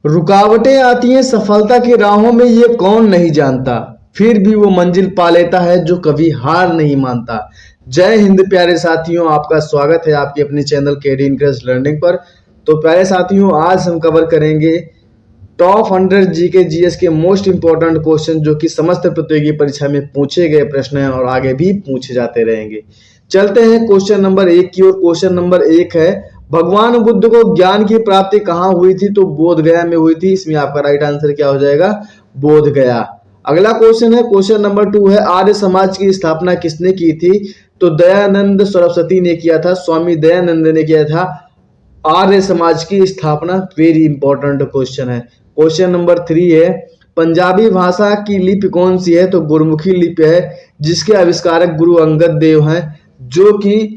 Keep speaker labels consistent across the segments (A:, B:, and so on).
A: रुकावटें आती हैं सफलता की राहों में, ये कौन नहीं जानता, फिर भी वो मंजिल पा लेता है जो कभी हार नहीं मानता। जय हिंद प्यारे साथियों, आपका स्वागत है आपके अपने चैनल केडी इंकरेज लर्निंग पर। तो प्यारे साथियों, आज हम कवर करेंगे टॉप 100 जीके जीएस के मोस्ट इंपॉर्टेंट क्वेश्चन जो कि समस्त प्रतियोगी परीक्षा में पूछे गए प्रश्न हैं और आगे भी पूछे जाते रहेंगे। चलते हैं क्वेश्चन नंबर 1 की ओर। क्वेश्चन नंबर 1 है, भगवान बुद्ध को ज्ञान की प्राप्ति कहाँ हुई थी? तो बोध गया में हुई थी। इसमें आपका राइट आंसर क्या हो जाएगा? बोध गया। अगला क्वेश्चन है, क्वेश्चन नंबर 2 है, आर्य समाज की स्थापना किसने की थी? तो दयानंद सरस्वती ने किया था, स्वामी दयानंद ने किया था आर्य समाज की स्थापना। वेरी इंपॉर्टेंट क्वेश्चन है। क्वेश्चन नंबर 3 है, पंजाबी भाषा की लिपि कौन सी है? तो गुरुमुखी लिपि है, जिसके आविष्कारक गुरु अंगद देव हैं, जो कि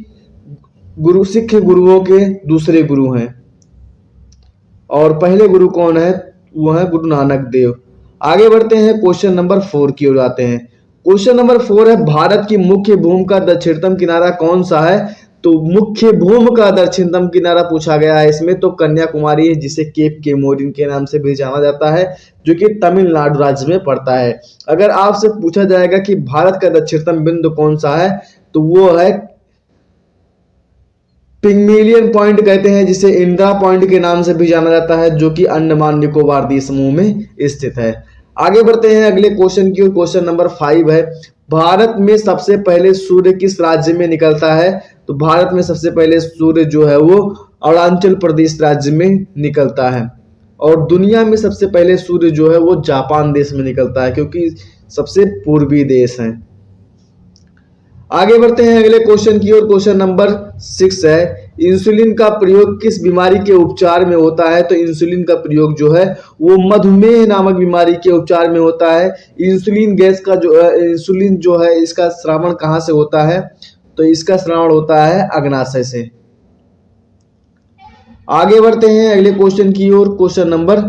A: सिख गुरुओं के दूसरे गुरु हैं। और पहले गुरु कौन है? वो है गुरु नानक देव। आगे बढ़ते हैं, क्वेश्चन नंबर 4 की ओर आते हैं। क्वेश्चन नंबर 4 है, भारत की मुख्य भूमि का दक्षिणतम किनारा कौन सा है? तो मुख्य भूमि का दक्षिणतम किनारा पूछा गया है इसमें, तो कन्याकुमारी है, जिसे केप केमोरिन के नाम से भी जाना जाता है, जो कि तमिलनाडु राज्य में पड़ता है। अगर आपसे पूछा जाएगा कि भारत का दक्षिणतम बिंदु कौन सा है, तो वो है पिग्मेलियन पॉइंट कहते हैं, जिसे इंदिरा पॉइंट के नाम से भी जाना जाता है, जो कि अंडमान निकोबार द्वीप समूह में स्थित है। आगे बढ़ते हैं अगले क्वेश्चन की ओर। क्वेश्चन नंबर 5 है, भारत में सबसे पहले सूर्य किस राज्य में निकलता है? तो भारत में सबसे पहले सूर्य जो है वो अरुणाचल प्रदेश राज्य में निकलता है। और दुनिया में सबसे पहले सूर्य जो है वो जापान देश में निकलता है, क्योंकि सबसे पूर्वी देश है। आगे बढ़ते हैं अगले क्वेश्चन की ओर। क्वेश्चन नंबर 6 है, इंसुलिन का प्रयोग किस बीमारी के उपचार में होता है? तो इंसुलिन का प्रयोग जो है वो मधुमेह नामक बीमारी के उपचार में होता है। इंसुलिन गैस का इंसुलिन जो है इसका श्रावण कहाँ से होता है? तो इसका श्रावण होता है अग्नाशय से। आगे बढ़ते हैं अगले क्वेश्चन की ओर। क्वेश्चन नंबर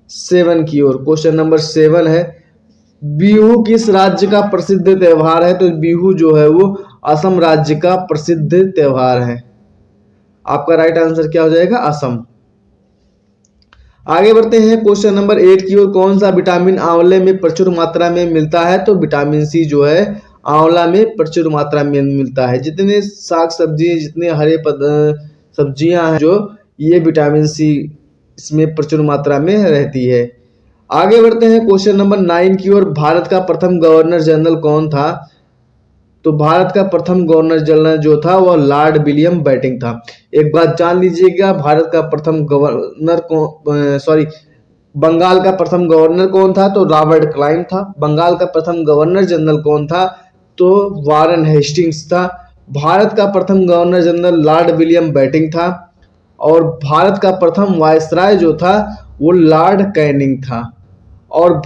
A: 7 की ओर। क्वेश्चन नंबर 7 है, बिहू किस राज्य का प्रसिद्ध त्योहार है? तो बिहू जो है वो असम राज्य का प्रसिद्ध त्योहार है। आपका राइट आंसर क्या हो जाएगा? असम। आगे बढ़ते हैं क्वेश्चन नंबर 8 की ओर। कौन सा विटामिन आंवले में प्रचुर मात्रा में मिलता है? तो विटामिन सी जो है आंवला में प्रचुर मात्रा में मिलता है। जितने साग सब्जी, जितने हरे सब्जियां हैं, जो ये विटामिन सी इसमें प्रचुर मात्रा में रहती है। आगे बढ़ते हैं क्वेश्चन नंबर 9 की ओर। भारत का प्रथम गवर्नर जनरल कौन था? तो भारत का प्रथम गवर्नर जनरल जो था वह लॉर्ड विलियम बेंटिंक था। एक बात जान लीजिएगा, भारत का प्रथम गवर्नर बंगाल का प्रथम गवर्नर कौन था? तो रॉबर्ट क्लाइव था। बंगाल का प्रथम गवर्नर जनरल कौन था? तो वारन हेस्टिंग्स था। भारत का प्रथम governor general Lord William Bentinck था। और भारत का प्रथम वायसराय जो था वो लॉर्ड कैनिंग था। और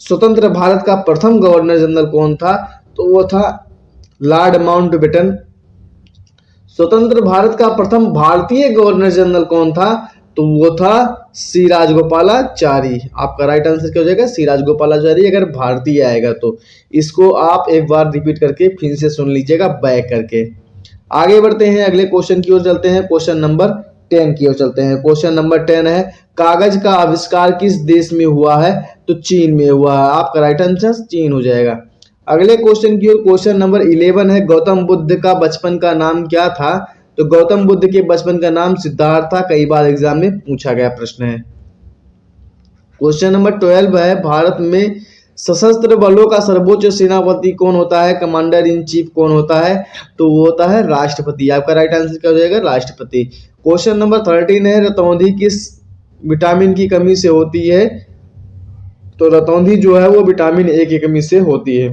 A: स्वतंत्र भारत का प्रथम गवर्नर जनरल कौन था? तो वो था लॉर्ड माउंटबेटन। स्वतंत्र भारत का प्रथम भारतीय गवर्नर जनरल कौन था? तो वो था सी राजगोपालाचारी। आपका राइट आंसर क्या हो जाएगा? सी राजगोपालाचारी। अगर भारतीय आएगा तो इसको आप एक बार रिपीट करके फिर से सुन लीजिएगा बैक करके। आगे बढ़ते हैं अगले क्वेश्चन की ओर चलते हैं। क्वेश्चन नंबर 10 की ओर चलते हैं। क्वेश्चन नंबर 10 है, कागज का आविष्कार किस देश में हुआ है? तो चीन में हुआ है। आपका राइट आंसर चीन हो जाएगा। अगले क्वेश्चन की ओर। क्वेश्चन नंबर 11 है, गौतम बुद्ध का बचपन का नाम क्या था? तो गौतम बुद्ध के बचपन का नाम सिद्धार्थ था। कई बार एग्जाम में पूछा गया प्रश्न है। क्वेश्चन नंबर 12 है, भारत में सशस्त्र बलों का सर्वोच्च सेनापति कौन होता है? कमांडर इन चीफ कौन होता है? तो वो होता है राष्ट्रपति। आपका राइट आंसर क्या हो जाएगा? राष्ट्रपति। क्वेश्चन नंबर 13 है, रतौंधी किस विटामिन की कमी से होती है? तो रतौंधी जो है वो विटामिन ए की कमी से होती है।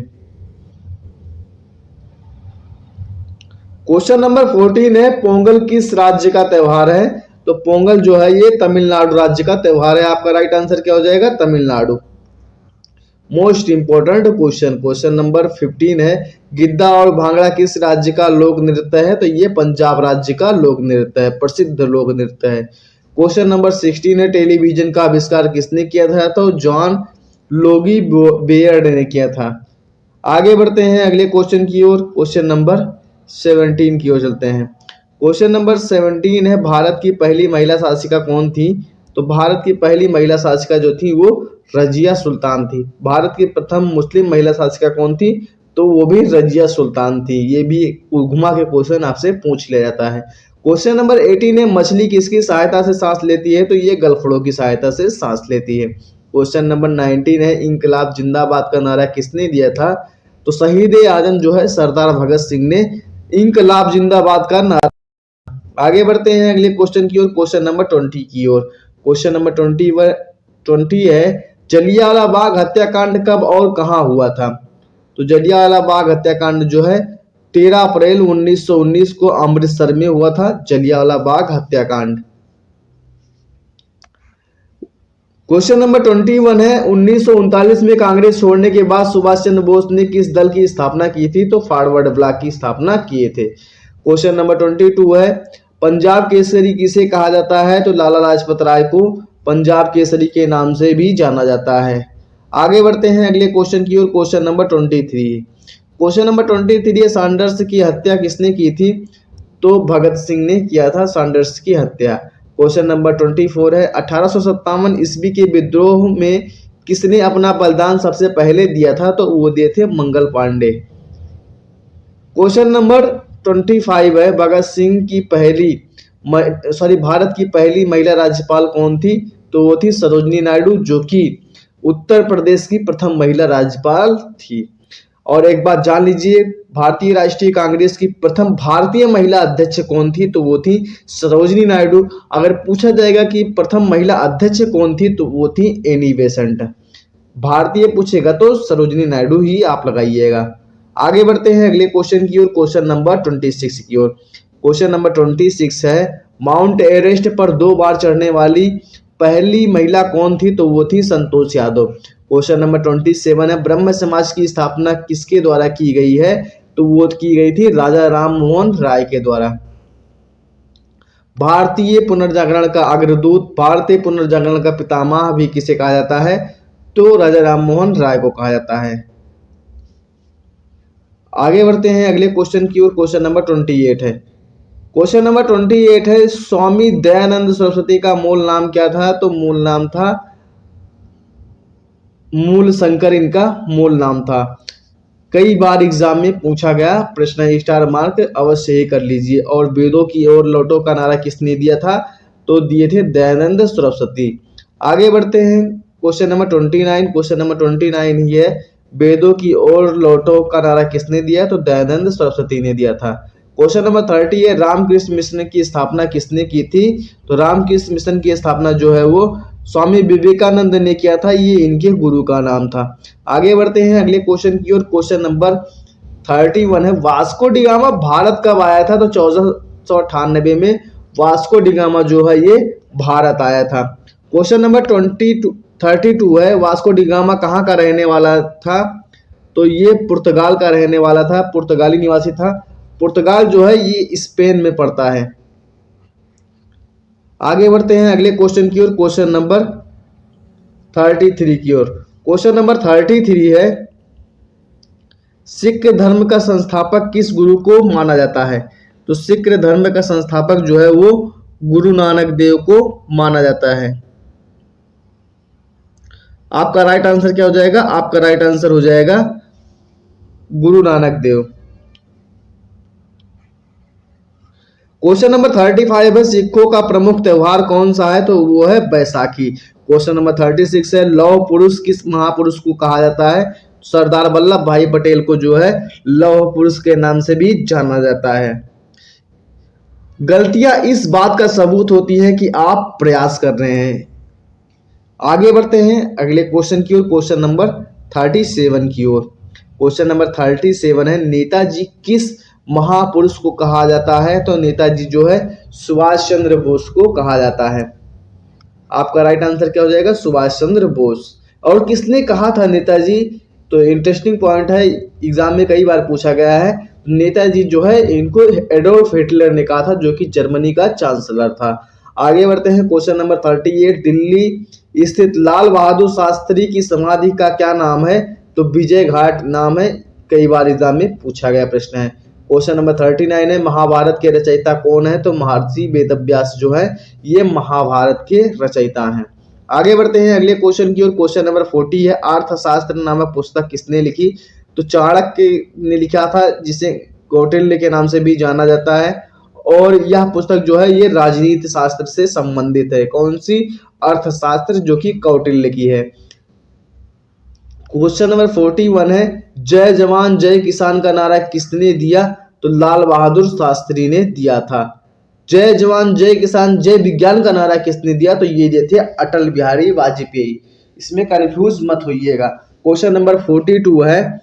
A: क्वेश्चन नंबर 14 है, पोंगल किस राज्य का त्योहार है? तो पोंगल जो है ये तमिलनाडु राज्य का त्योहार है। आपका राइट आंसर क्या हो जाएगा? Tamil Nadu. Most important question. Question number 15 है, गिद्दा और भांगड़ा किस राज्य का लोक नृत्य है? तो ये पंजाब राज्य का लोक नृत्य है, प्रसिद्ध लोक नृत्य है। क्वेश्चन नंबर 16 है, टेलीविजन का आविष्कार किसने किया था? तो जॉन लोगी बेयर्ड ने किया था। आगे बढ़ते हैं अगले क्वेश्चन की ओर। क्वेश्चन नंबर 17 की ओर चलते हैं। क्वेश्चन नंबर 17 है, भारत की पहली महिला शासिका कौन थी? तो भारत की पहली महिला शासिका जो थी वो रजिया सुल्तान थी। भारत की प्रथम मुस्लिम महिला शासिका कौन थी? तो वो भी रजिया सुल्तान थी। ये भी घुमा के क्वेश्चन आपसे पूछ लिया जाता है। क्वेश्चन नंबर 18 है, मछली किसकी सहायता से सांस लेती है? तो ये गलफड़ों की सहायता से सांस लेती है। क्वेश्चन नंबर 19 है, इंकलाब जिंदाबाद का नारा किसने दिया था? तो शहीद आजम जो है सरदार भगत सिंह ने इंकलाब जिंदाबाद का नारा। आगे बढ़ते हैं अगले क्वेश्चन की ओर, क्वेश्चन नंबर 20 की ओर। क्वेश्चन नंबर 20 है, जलियांवाला बाग हत्याकांड कब और कहां हुआ था? तो जलियांवाला बाग हत्याकांड जो है 13 अप्रैल 1919 को अमृतसर में हुआ था, जलियांवाला बाग हत्याकांड। क्वेश्चन नंबर 21 है, 1939 में कांग्रेस छोड़ने के बाद सुभाष चंद्र बोस ने किस दल की स्थापना की थी? तो फॉरवर्ड ब्लॉक की स्थापना किए थे। क्वेश्चन नंबर 22 है, पंजाब केसरी किसे कहा जाता है? तो लाला लाजपत राय को पंजाब केसरी के नाम से भी जाना जाता है। आगे बढ़ते हैं अगले क्वेश्चन की ओर, क्वेश्चन नंबर 23। क्वेश्चन नंबर 23 है, सैंडर्स की हत्या किसने की थी? तो भगत सिंह ने किया था सैंडर्स की हत्या। क्वेश्चन नंबर 24 है, 1857 ईस्वी के विद्रोह में किसने अपना बलिदान सबसे पहले दिया था? तो वो दिए थे मंगल पांडे। क्वेश्चन नंबर 25 है, भगत सिंह की भारत की पहली महिला राज्यपाल कौन थी? तो वो थी सरोजनी नायडू, जो कि उत्तर प्रदेश की प्रथम महिला राज्यपाल थी। और एक बात जान लीजिए, भारतीय राष्ट्रीय कांग्रेस की प्रथम भारतीय महिला अध्यक्ष कौन थी? तो वो थी सरोजनी नायडू। अगर पूछा जाएगा कि प्रथम महिला अध्यक्ष कौन थी, तो वो थी एनी बेसेंट। भारतीय पूछेगा तो सरोजनी नायडू ही आप लगाइएगा। आगे बढ़ते हैं अगले क्वेश्चन की ओर, क्वेश्चन नंबर 26 की ओर। क्वेश्चन नंबर 26 है, माउंट एवरेस्ट पर 2 बार चढ़ने वाली पहली महिला कौन थी? तो वो थी संतोष यादव। क्वेश्चन नंबर 27 है, ब्रह्म समाज की स्थापना किसके द्वारा की गई है? तो वो की गई थी राजा राम मोहन राय के द्वारा। भारतीय पुनर्जागरण का अग्रदूत, भारतीय पुनर्जागरण का पितामह भी किसे कहा जाता है? तो राजा राम मोहन राय को कहा जाता है। आगे बढ़ते हैं अगले क्वेश्चन की ओर, क्वेश्चन नंबर 28 है। क्वेश्चन नंबर 28 है, स्वामी दयानंद सरस्वती का मूल नाम क्या था? तो मूल नाम था मूल शंकर, इनका मूल नाम था। कई बार एग्जाम में पूछा गया प्रश्न, स्टार मार्क अवश्य ही कर लीजिए। और वेदों की ओर लौटो का नारा किसने दिया था? तो दिए थे दयानंद सरस्वती। आगे बढ़ते हैं क्वेश्चन नंबर 29। क्वेश्चन नंबर 29 ही है, वेदों की ओर लौटो का नारा किसने दिया? तो दयानंद सरस्वती ने दिया था। क्वेश्चन नंबर 30 है, रामकृष्ण मिशन की स्थापना किसने की थी? तो रामकृष्ण मिशन की स्थापना जो है वो स्वामी विवेकानंद ने किया था, ये इनके गुरु का नाम था। आगे बढ़ते हैं अगले क्वेश्चन की ओर, क्वेश्चन नंबर 31 है, वास्को डी गामा भारत कब आया था? तो 1498 में वास्को डी गामा जो है ये भारत आया था। क्वेश्चन नंबर 32 है, वास्को डी गामा कहाँ का रहने वाला था? तो ये पुर्तगाल का रहने वाला था, पुर्तगाली निवासी था। पुर्तगाल जो है ये स्पेन में पड़ता है। आगे बढ़ते हैं अगले क्वेश्चन की ओर, क्वेश्चन नंबर 33 की ओर। क्वेश्चन नंबर 33 है, सिख धर्म का संस्थापक किस गुरु को माना जाता है? तो सिख धर्म का संस्थापक जो है वो गुरु नानक देव को माना जाता है। आपका राइट आंसर क्या हो जाएगा? आपका राइट आंसर हो जाएगा गुरु नानक देव। क्वेश्चन नंबर 35 है, सिखों का प्रमुख त्योहार कौन सा है? तो वो है बैसाखी। क्वेश्चन नंबर 36 है, लौह पुरुष किस महापुरुष को कहा जाता है? सरदार वल्लभ भाई पटेल को जो है लौह पुरुष के नाम से भी जाना जाता है। गलतियां इस बात का सबूत होती है कि आप प्रयास कर रहे हैं। आगे बढ़ते हैं अगले क्वेश्चन की ओर, क्वेश्चन नंबर 37 की ओर। क्वेश्चन नंबर 37 है, नेताजी किस महापुरुष को कहा जाता है? तो नेताजी जो है सुभाष चंद्र बोस को कहा जाता है। आपका राइट आंसर क्या हो जाएगा? सुभाष चंद्र बोस। और किसने कहा था नेताजी? तो इंटरेस्टिंग पॉइंट है, एग्जाम में कई बार पूछा गया है। नेताजी जो है इनको एडोल्फ हिटलर ने कहा था, जो कि जर्मनी का चांसलर था। आगे बढ़ते हैं क्वेश्चन नंबर 38, दिल्ली स्थित लाल बहादुर शास्त्री की समाधि का क्या नाम है? तो विजय घाट नाम है। कई बार एग्जाम में पूछा गया प्रश्न है। क्वेश्चन नंबर 39 है महाभारत के रचयिता कौन है? तो महर्षि वेदव्यास जो है ये महाभारत के रचयिता हैं। आगे बढ़ते हैं अगले क्वेश्चन की ओर। क्वेश्चन नंबर 40 है अर्थशास्त्र नामक पुस्तक किसने लिखी? तो चाणक्य ने लिखा था, जिसे कौटिल्य के नाम से भी जाना जाता है। और यह पुस्तक जो है ये राजनीति शास्त्र से संबंधित है। कौन सी? अर्थशास्त्र, जो कि कौटिल्य की है। क्वेश्चन नंबर 41 है जय जवान जय किसान का नारा किसने दिया? तो लाल बहादुर शास्त्री ने दिया था। जय जवान जय किसान जय विज्ञान का नारा किसने दिया? तो ये दिए थे अटल बिहारी वाजपेयी। इसमें कंफ्यूज मत होइएगा। क्वेश्चन नंबर 42 है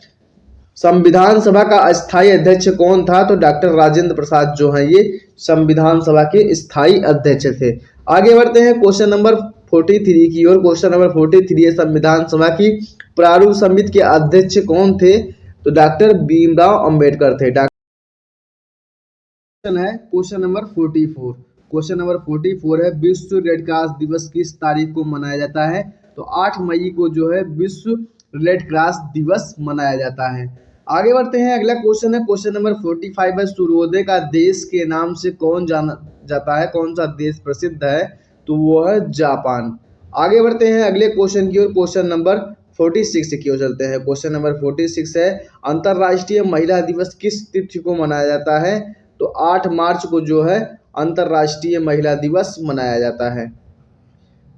A: संविधान सभा का अस्थायी अध्यक्ष कौन था? तो डॉक्टर राजेंद्र प्रसाद जो है ये संविधान सभा के स्थायी अध्यक्ष थे। आगे बढ़ते हैं क्वेश्चन नंबर 43 की ओर। क्वेश्चन नंबर 43 है संविधान सभा की प्रारूप समिति के अध्यक्ष कौन थे? तो डॉक्टर भीमराव अंबेडकर थे। है क्वेश्चन नंबर 44। क्वेश्चन नंबर 44 है विश्व रेड क्रॉस दिवस किस तारीख को मनाया जाता है? तो 8 मई को जो है विश्व रेड क्रॉस दिवस मनाया जाता है। आगे बढ़ते हैं अगला क्वेश्चन है क्वेश्चन नंबर 45 है सूर्योदय का देश के नाम से कौन जाना जाता है? कौन सा देश प्रसिद्ध है? तो वो है जापान। आगे बढ़ते हैं अगले क्वेश्चन की ओर। क्वेश्चन नंबर 46 की ओर चलते हैं। क्वेश्चन नंबर 46 है अंतर्राष्ट्रीय महिला दिवस किस तिथि को मनाया जाता है? तो 8 मार्च को जो है अंतर्राष्ट्रीय महिला दिवस मनाया जाता है।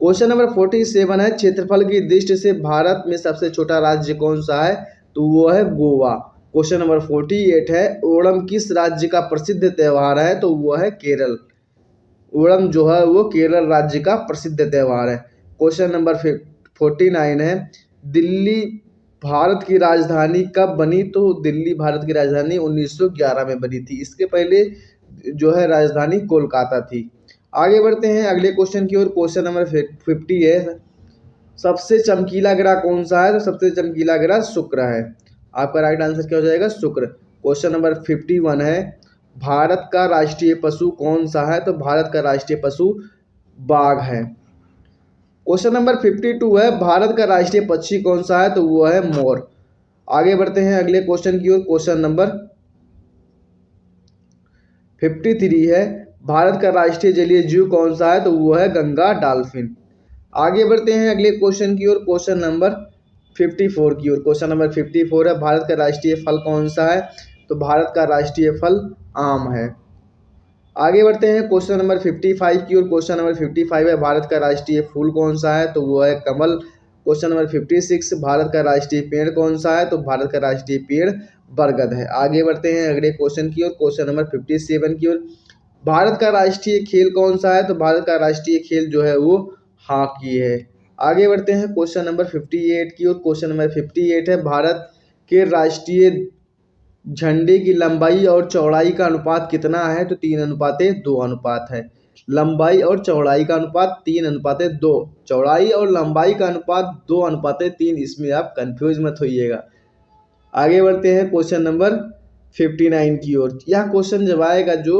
A: क्वेश्चन नंबर 47 है क्षेत्रफल की दृष्टि से भारत में सबसे छोटा राज्य कौन सा है? तो वो है गोवा। क्वेश्चन नंबर 48 है ओणम किस राज्य का प्रसिद्ध त्योहार है? तो वो है केरल। ओणम जो है वो केरल राज्य का प्रसिद्ध त्योहार है। क्वेश्चन नंबर 49 है दिल्ली भारत की राजधानी कब बनी? तो दिल्ली भारत की राजधानी 1911 में बनी थी। इसके पहले जो है राजधानी कोलकाता थी। आगे बढ़ते हैं अगले क्वेश्चन की ओर। क्वेश्चन नंबर 50 है सबसे चमकीला ग्रह कौन सा है? तो सबसे चमकीला ग्रह शुक्र है। आपका राइट आंसर क्या हो जाएगा? शुक्र। क्वेश्चन नंबर 51 है भारत का राष्ट्रीय पशु कौन सा है? तो भारत का राष्ट्रीय पशु बाघ है। क्वेश्चन नंबर 52 है भारत का राष्ट्रीय पक्षी कौन सा है? तो वो है मोर। आगे बढ़ते हैं अगले क्वेश्चन की ओर। क्वेश्चन नंबर 53 है भारत का राष्ट्रीय जलीय जीव कौन सा है? तो वो है गंगा डॉल्फिन। आगे बढ़ते हैं अगले क्वेश्चन की ओर। क्वेश्चन नंबर 54 की ओर। क्वेश्चन नंबर 54 है भारत का राष्ट्रीय फल कौन सा है? तो भारत का राष्ट्रीय फल आम है। आगे बढ़ते हैं क्वेश्चन नंबर 55 की ओर। क्वेश्चन नंबर 55 है भारत का राष्ट्रीय फूल कौन सा है? तो वो है कमल। क्वेश्चन नंबर 56 भारत का राष्ट्रीय पेड़ कौन सा है? तो भारत का राष्ट्रीय पेड़ बरगद है। आगे बढ़ते हैं अगले क्वेश्चन की ओर। क्वेश्चन नंबर 57 की ओर भारत का राष्ट्रीय खेल कौन सा है? तो भारत का राष्ट्रीय खेल जो है वो हॉकी है। आगे बढ़ते हैं क्वेश्चन नंबर 58 की ओर। क्वेश्चन नंबर 58 है भारत के राष्ट्रीय झंडे की लंबाई और चौड़ाई का अनुपात कितना है? तो 3:2 अनुपात है। लंबाई और चौड़ाई का अनुपात 3:2। चौड़ाई और लंबाई का अनुपात 2:3। इसमें आप कंफ्यूज मत होइएगा। आगे बढ़ते हैं क्वेश्चन नंबर 59 की ओर। यह क्वेश्चन जब आएगा जो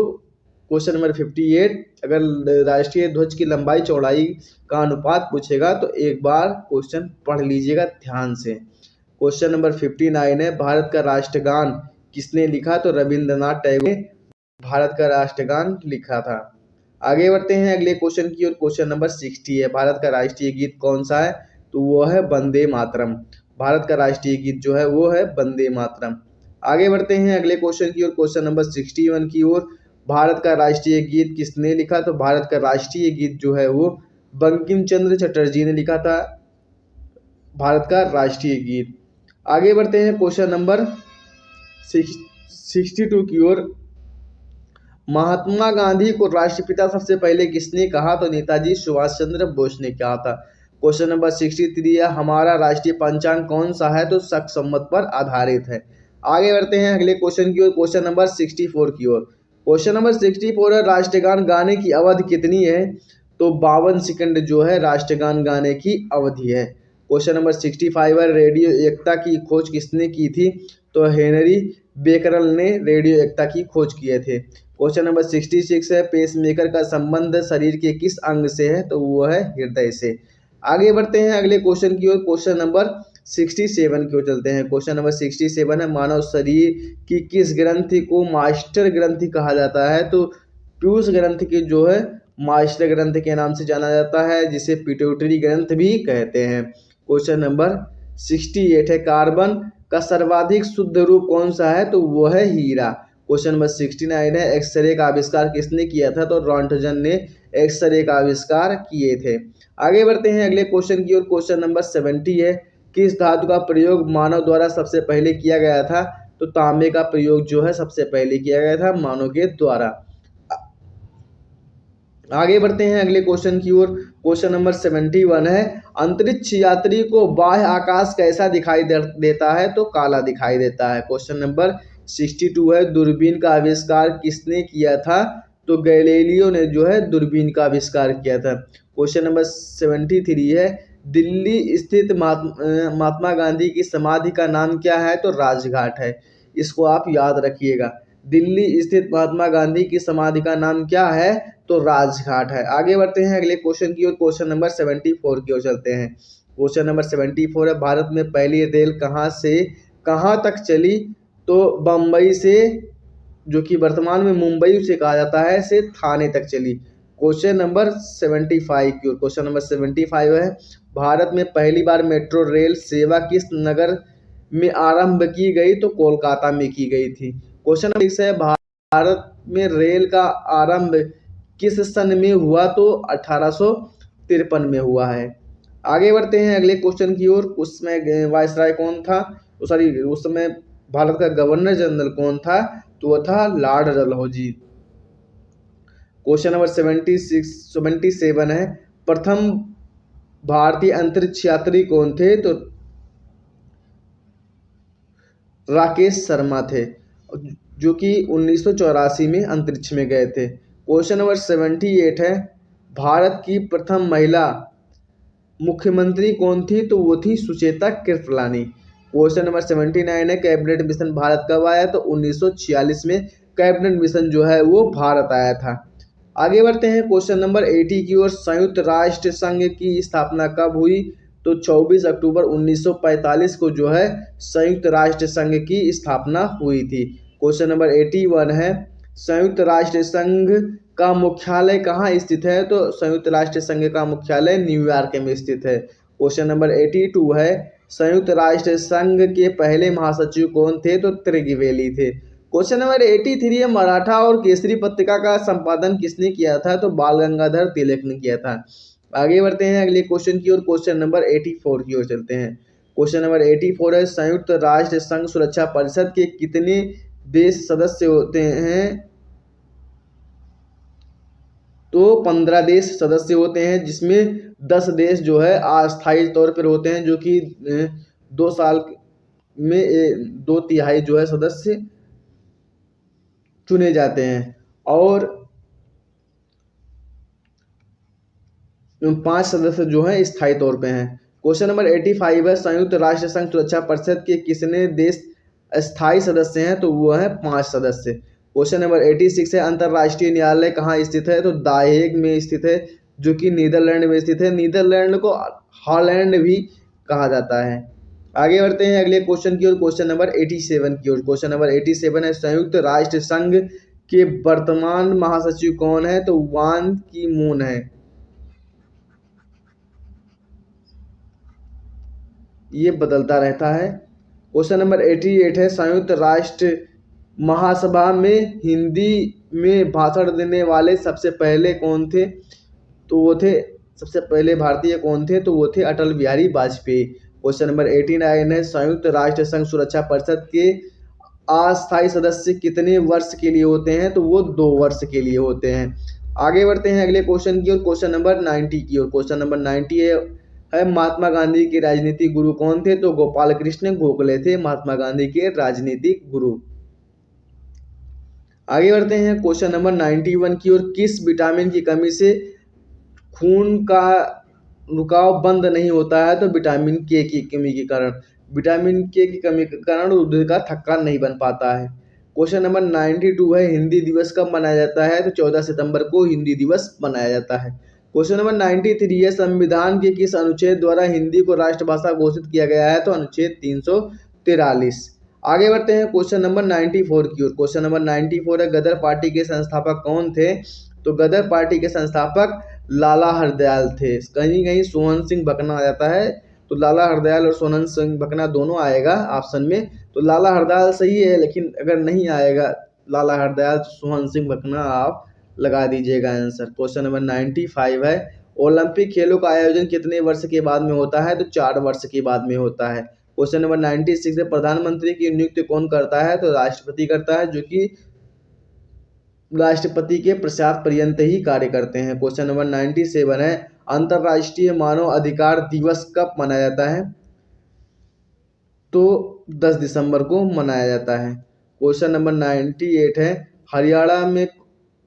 A: क्वेश्चन नंबर 58 अगर राष्ट्रीय ध्वज की लंबाई चौड़ाई का अनुपात पूछेगा तो एक बार क्वेश्चन पढ़ लीजिएगा ध्यान से। क्वेश्चन नंबर 59 है भारत का राष्ट्रगान किसने लिखा? तो रविंद्रनाथ टैगोर ने भारत का राष्ट्रगान लिखा था। आगे बढ़ते हैं अगले क्वेश्चन की ओर। क्वेश्चन नंबर 60 है भारत का राष्ट्रीय गीत कौन सा है? तो वो है वंदे मातरम। भारत का राष्ट्रीय गीत जो है वो है वंदे मातरम। आगे बढ़ते हैं अगले क्वेश्चन की ओर। क्वेश्चन नंबर 61 की ओर भारत का राष्ट्रीय गीत किसने लिखा? तो भारत का राष्ट्रीय गीत जो है वो बंकिम चंद्र चटर्जी ने लिखा था भारत का राष्ट्रीय गीत। आगे बढ़ते हैं क्वेश्चन नंबर 62 की ओर। महात्मा गांधी को राष्ट्रपिता सबसे पहले किसने कहा? तो नेताजी सुभाष चंद्र बोस ने कहा था। क्वेश्चन नंबर 63 है हमारा राष्ट्रीय पंचांग कौन सा है? तो शक संवत पर आधारित है। आगे बढ़ते हैं अगले क्वेश्चन की ओर। क्वेश्चन नंबर 64 की ओर। क्वेश्चन नंबर 64 है राष्ट्रगान गाने की अवधि कितनी है? तो 52 सेकंड जो है राष्ट्रगान गाने की अवधि है। क्वेश्चन नंबर 65 है रेडियो एकता की खोज किसने की थी? तो हेनरी बेकरल ने रेडियो एकता की खोज किए थे। क्वेश्चन नंबर 66 है पेसमेकर का संबंध शरीर के किस अंग से है? तो वो है हृदय से। आगे बढ़ते हैं अगले क्वेश्चन की ओर। क्वेश्चन नंबर 67 की ओर चलते हैं। क्वेश्चन नंबर 67 है, मानव शरीर की किस ग्रंथि को मास्टर ग्रंथि कहा जाता है? तो पीयूष ग्रंथि की जो है मास्टर ग्रंथि के नाम से जाना जाता है, जिसे पिट्यूटरी ग्रंथ भी कहते हैं। क्वेश्चन नंबर 68 है, कार्बन का सर्वाधिक शुद्ध रूप कौन सा है? तो वो है हीरा। क्वेश्चन नंबर 69 है, एक्सरे का आविष्कार किसने किया था? तो रॉन्टजन ने एक्सरे का आविष्कार किए थे। आगे बढ़ते हैं अगले क्वेश्चन की ओर। क्वेश्चन नंबर 70 है, किस धातु का प्रयोग मानव द्वारा सबसे पहले किया गया था? तो तांबे का प्रयोग जो है सबसे पहले किया गया था मानव के द्वारा। आगे बढ़ते हैं अगले क्वेश्चन की ओर। क्वेश्चन नंबर 71 है, अंतरिक्ष यात्री को बाह्य आकाश कैसा दिखाई देता है? तो काला दिखाई देता है। क्वेश्चन नंबर 62 है, दूरबीन का आविष्कार किसने किया था? तो गैलीलियो ने जो है दूरबीन का आविष्कार किया था। क्वेश्चन नंबर 73 है, दिल्ली स्थित महात्मा गांधी की समाधि का नाम क्या है? तो राजघाट है। इसको आप याद रखिएगा, दिल्ली स्थित महात्मा गांधी की समाधि का नाम क्या है? तो राजघाट है। आगे बढ़ते हैं अगले क्वेश्चन की ओर। क्वेश्चन नंबर 74 की ओर चलते हैं। क्वेश्चन नंबर 74 है, भारत में पहली रेल कहाँ से कहाँ तक चली? तो बम्बई से, जो कि वर्तमान में मुंबई से कहा जाता है, से थाने तक चली। क्वेश्चन नंबर 75 की ओर। क्वेश्चन नंबर 75 है, भारत में पहली बार मेट्रो रेल सेवा किस नगर में आरंभ की गई? तो कोलकाता में की गई थी। क्वेश्चन नंबर 6 है, भारत में रेल का आरंभ किस सन में हुआ? तो 1853 में हुआ है। आगे बढ़ते हैं अगले क्वेश्चन की ओर। उसमें वायसराय कौन था? सॉरी, उस समय भारत का गवर्नर जनरल कौन था? तो वह था लॉर्ड डलहौजी। क्वेश्चन नंबर 77 है, प्रथम भारतीय अंतरिक्ष यात्री कौन थे? तो राकेश शर्मा थे, जो कि 1984 में अंतरिक्ष में गए थे। क्वेश्चन नंबर 78 है, भारत की प्रथम महिला मुख्यमंत्री कौन थी? तो वो थी सुचेता कृपलानी। क्वेश्चन नंबर 79 है, कैबिनेट मिशन भारत कब आया? तो 1946 में कैबिनेट मिशन जो है वो भारत आया था। आगे बढ़ते हैं क्वेश्चन नंबर 80 की ओर। संयुक्त राष्ट्र संघ की स्थापना कब हुई? तो 24 अक्टूबर 1945 को जो है संयुक्त राष्ट्र संघ की स्थापना हुई थी। क्वेश्चन नंबर 81 है, संयुक्त राष्ट्र संघ का मुख्यालय कहाँ स्थित है? तो संयुक्त राष्ट्र संघ का मुख्यालय न्यूयॉर्क में स्थित है। क्वेश्चन नंबर 82 है, संयुक्त राष्ट्र संघ के पहले महासचिव कौन थे? तो त्रिगवेली थे। क्वेश्चन नंबर 83 है, मराठा और केसरी पत्रिका का संपादन किसने किया था? तो बाल गंगाधर तिलक ने किया था। आगे बढ़ते हैं अगले क्वेश्चन की ओर। क्वेश्चन नंबर 84 की ओर चलते हैं। क्वेश्चन नंबर 84 है, संयुक्त राष्ट्र संघ सुरक्षा परिषद के कितने देश सदस्य होते हैं? तो 15 देश सदस्य होते हैं, जिसमें 10 देश जो है अस्थायी तौर पर होते हैं, जो कि 2 साल में 2/3 जो है सदस्य चुने जाते हैं, और 5 सदस्य जो हैं स्थायी तौर पे हैं। क्वेश्चन नंबर 85 है, संयुक्त राष्ट्र संघ सुरक्षा परिषद के कितने देश स्थायी सदस्य हैं? तो वो है 5 सदस्य। क्वेश्चन नंबर 86 है, अंतर्राष्ट्रीय न्यायालय कहाँ स्थित है? तो द हेग में स्थित है, जो कि नीदरलैंड में स्थित है। नीदरलैंड को हॉलैंड भी कहा जाता है। आगे बढ़ते हैं अगले क्वेश्चन की ओर। क्वेश्चन नंबर 87 की ओर। क्वेश्चन नंबर 87 है, संयुक्त राष्ट्र संघ के वर्तमान महासचिव कौन है? तो वान की मून है। ये बदलता रहता है। क्वेश्चन नंबर 88 है, संयुक्त राष्ट्र महासभा में हिंदी में भाषण देने वाले सबसे पहले कौन थे? तो वो थे, सबसे पहले भारतीय कौन थे? तो वो थे अटल बिहारी वाजपेयी। क्वेश्चन नंबर 89 है, संयुक्त राष्ट्र संघ सुरक्षा परिषद के अस्थायी सदस्य कितने वर्ष के लिए होते हैं? तो वो 2 वर्ष के लिए होते हैं। आगे बढ़ते हैं अगले क्वेश्चन की ओर। क्वेश्चन नंबर 90 की ओर। क्वेश्चन नंबर 90 है, महात्मा गांधी के राजनीतिक गुरु कौन थे? तो गोपाल कृष्ण गोखले थे महात्मा गांधी के राजनीतिक गुरु। आगे बढ़ते हैं क्वेश्चन नंबर 91 की ओर। किस विटामिन की कमी से खून का रुकाव बंद नहीं होता है? तो विटामिन के की कमी के कारण। विटामिन के की कमी के कारण रुधिर का थक्का नहीं बन पाता है। क्वेश्चन नंबर 92 है, हिंदी दिवस कब मनाया जाता है? तो 14 सितंबर को हिंदी दिवस मनाया जाता है। क्वेश्चन नंबर 93 है, संविधान के किस अनुच्छेद द्वारा हिंदी को राष्ट्रभाषा घोषित किया गया है? तो अनुच्छेद 343। आगे बढ़ते हैं क्वेश्चन नंबर 94 की ओर। क्वेश्चन नंबर 94 है, गदर पार्टी के संस्थापक कौन थे? तो गदर पार्टी के संस्थापक लाला हरदयाल थे। कहीं कहीं सोहन सिंह भकना आ जाता है, तो लाला हरदयाल और सोहन सिंह भकना दोनों आएगा ऑप्शन में। तो लाला हरदयाल सही है, लेकिन अगर नहीं आएगा लाला हरदयाल तो सोहन सिंह भकना आप लगा दीजिएगा आंसर। क्वेश्चन नंबर 95 है, ओलंपिक खेलों का आयोजन कितने वर्ष के बाद में होता है? तो 4 वर्ष के बाद में होता है। क्वेश्चन नंबर 96 है, प्रधानमंत्री की नियुक्ति कौन करता है? तो राष्ट्रपति करता है, जो कि राष्ट्रपति के प्रसाद पर्यंत ही कार्य करते हैं। क्वेश्चन नंबर 97 है, अंतर्राष्ट्रीय मानव अधिकार दिवस कब मनाया जाता है? तो 10 दिसंबर को मनाया जाता है। क्वेश्चन नंबर 98 है,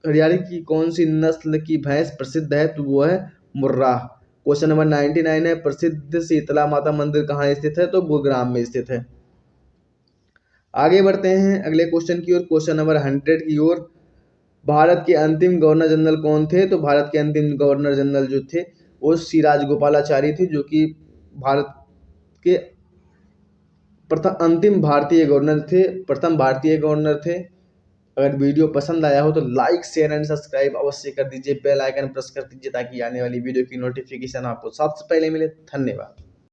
A: हरियाणा की कौन सी नस्ल की भैंस प्रसिद्ध है? तो वो है मुर्राह। क्वेश्चन नंबर 99 है, प्रसिद्ध शीतला माता मंदिर कहाँ स्थित है? तो गुरुग्राम में स्थित है। आगे बढ़ते हैं अगले क्वेश्चन की ओर, क्वेश्चन नंबर 100 की ओर। भारत के अंतिम गवर्नर जनरल कौन थे? तो भारत के अंतिम गवर्नर जनरल जो थे वो सी राजगोपालाचारी थे, जो कि भारत के अंतिम भारतीय गवर्नर थे, प्रथम भारतीय गवर्नर थे। अगर वीडियो पसंद आया हो तो लाइक शेयर एंड सब्सक्राइब अवश्य कर दीजिए, बेल आइकन प्रेस कर दीजिए ताकि आने वाली वीडियो की नोटिफिकेशन आपको सबसे पहले मिले। धन्यवाद।